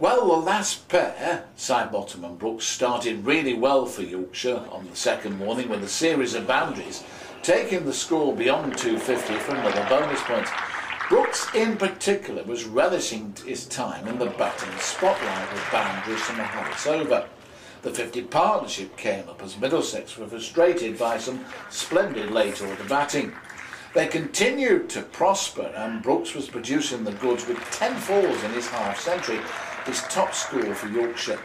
Well, the last pair, Sidebottom and Brooks, started really well for Yorkshire on the second morning with a series of boundaries, taking the score beyond 250 for another bonus point. Brooks in particular was relishing his time in the batting spotlight with boundaries from the Harris over. The 50 partnership came up as Middlesex were frustrated by some splendid late order batting. They continued to prosper and Brooks was producing the goods with 10 fours in his half-century, his top score for Yorkshire.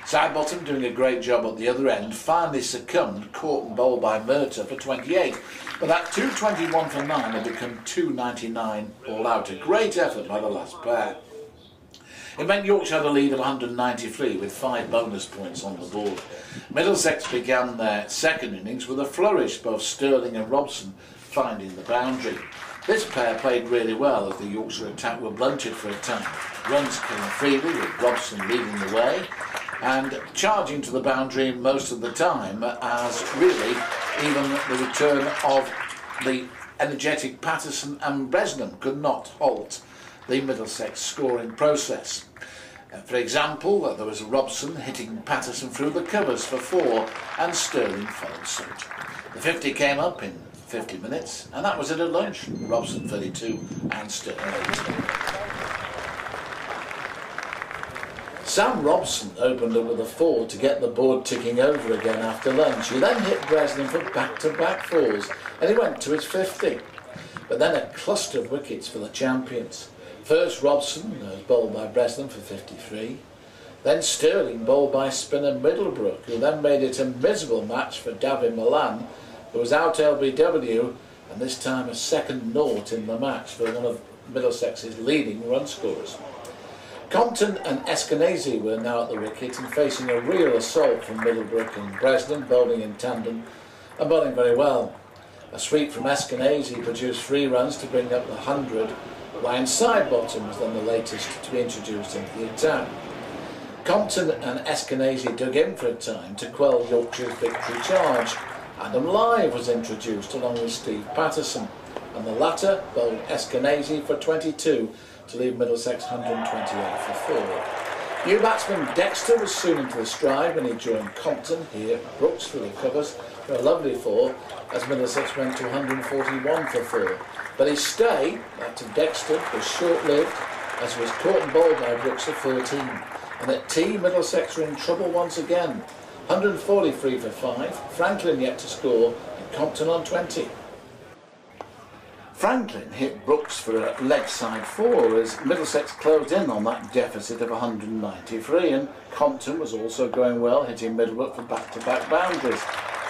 Sidebottom, doing a great job at the other end, finally succumbed, caught and bowled by Murtagh for 28. But that 221 for 9 had become 299 all out. A great effort by the last pair. It meant Yorkshire had a lead of 193 with 5 bonus points on the board. Middlesex began their second innings with a flourish, both Sterling and Robson finding the boundary. This pair played really well as the Yorkshire attack were blunted for a time. Runs came freely with Robson leading the way and charging to the boundary most of the time, as really even the return of the energetic Patterson and Bresnan could not halt the Middlesex scoring process. For example, there was Robson hitting Patterson through the covers for 4 and Sterling followed suit. The 50 came up in 50 minutes and that was it at lunch. Robson 32 and Sterling 18. Sam Robson opened up with a 4 to get the board ticking over again after lunch. He then hit Bresnan for back-to-back 4s and he went to his 50. But then a cluster of wickets for the champions. First Robson was bowled by Bresnan for 53. Then Sterling bowled by spinner Middlebrook, who then made it a miserable match for David Milan, who was out LBW and this time a second naught in the match for one of Middlesex's leading run scorers. Compton and Eskenazi were now at the wicket and facing a real assault from Middlebrook and Bresnan, bowling in tandem and bowling very well. A sweep from Eskenazi produced 3 runs to bring up the 100, while Sidebottom was then the latest to be introduced into the attack. Compton and Eskenazi dug in for a time to quell Yorkshire's victory charge. Adam Live was introduced along with Steve Patterson, and the latter bowled Eskenazi for 22 to leave Middlesex 128 for 4. New batsman Dexter was soon into the stride when he joined Compton, here Brooks for the covers for a lovely 4 as Middlesex went to 141 for 4. But his stay, that to Dexter, was short-lived as he was caught and bowled by Brooks for 14. And at tea, Middlesex were in trouble once again. 143 for 5, Franklin yet to score and Compton on 20. Franklin hit Brooks for a leg side 4 as Middlesex closed in on that deficit of 193, and Compton was also going well, hitting Middlebrook for back-to-back boundaries.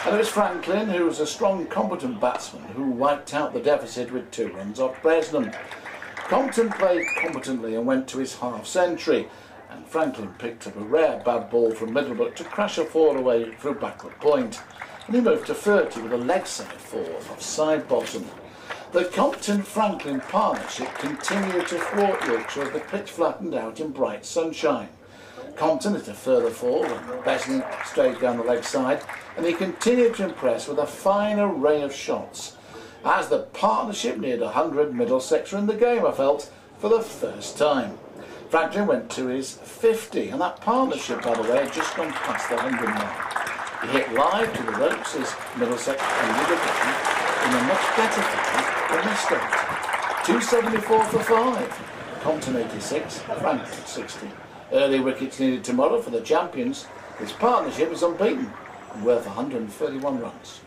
And it was Franklin, who was a strong, competent batsman, who wiped out the deficit with 2 runs off Bresnan. Compton played competently and went to his half-century, and Franklin picked up a rare bad ball from Middlebrook to crash a 4 away for a backward point, and he moved to 30 with a leg side 4 off Sidebottom. The Compton-Franklin partnership continued to thwart Yorkshire as the pitch flattened out in bright sunshine. Compton hit a further 4 when Bresnan strayed down the leg side, and he continued to impress with a fine array of shots. As the partnership neared 100, Middlesex were in the game, I felt, for the first time. Franklin went to his 50, and that partnership, by the way, had just gone past the 100 mark. He hit Live to the ropes as Middlesex ended the game in a much better fashion than they started. 274 for 5. Compton 86, Franklin 60. Early wickets needed tomorrow for the champions. This partnership is unbeaten and worth 131 runs.